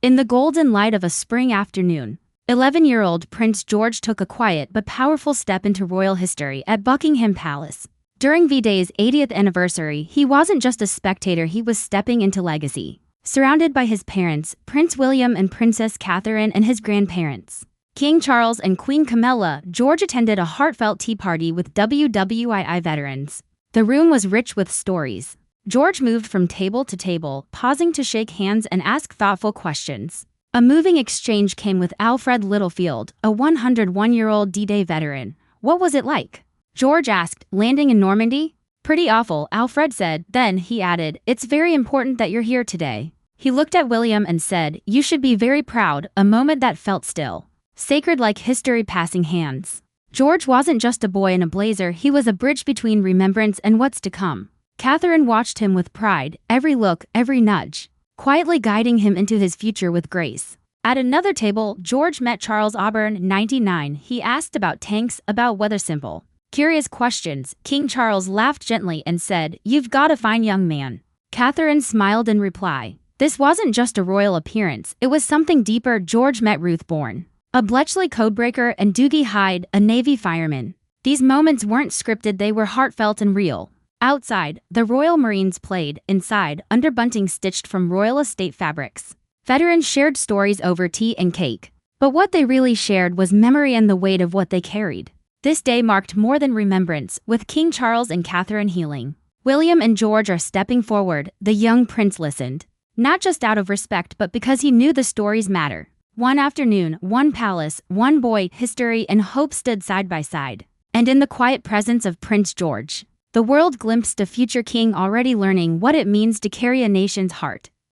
In the golden light of a spring afternoon, 11-year-old Prince George took a quiet but powerful step into royal history at Buckingham Palace. During V-Day's 80th anniversary, he wasn't just a spectator, he was stepping into legacy. Surrounded by his parents, Prince William and Princess Catherine, and his grandparents, King Charles and Queen Camilla, George attended a heartfelt tea party with WWII veterans. The room was rich with stories. George moved from table to table, pausing to shake hands and ask thoughtful questions. A moving exchange came with Alfred Littlefield, a 101-year-old D-Day veteran. "What was it like?" George asked, "Landing in Normandy?" "Pretty awful," Alfred said. Then he added, "It's very important that you're here today." He looked at William and said, "You should be very proud," a moment that felt still, sacred, like history passing hands. George wasn't just a boy in a blazer, he was a bridge between remembrance and what's to come. Catherine watched him with pride, every look, every nudge, quietly guiding him into his future with grace. At another table, George met Charles Auburn, 99. He asked about tanks, about weather, simple, curious questions. King Charles laughed gently and said, "You've got a fine young man." Catherine smiled in reply. This wasn't just a royal appearance, it was something deeper. George met Ruth Bourne, a Bletchley codebreaker, and Doogie Hyde, a Navy fireman. These moments weren't scripted, they were heartfelt and real. Outside, the Royal Marines played. Inside, under bunting stitched from royal estate fabrics, veterans shared stories over tea and cake. But what they really shared was memory and the weight of what they carried. This day marked more than remembrance, with King Charles and Catherine healing. William and George are stepping forward. The young prince listened, not just out of respect but because he knew the stories matter. One afternoon, one palace, one boy, history and hope stood side by side. And in the quiet presence of Prince George, the world glimpsed a future king already learning what it means to carry a nation's heart.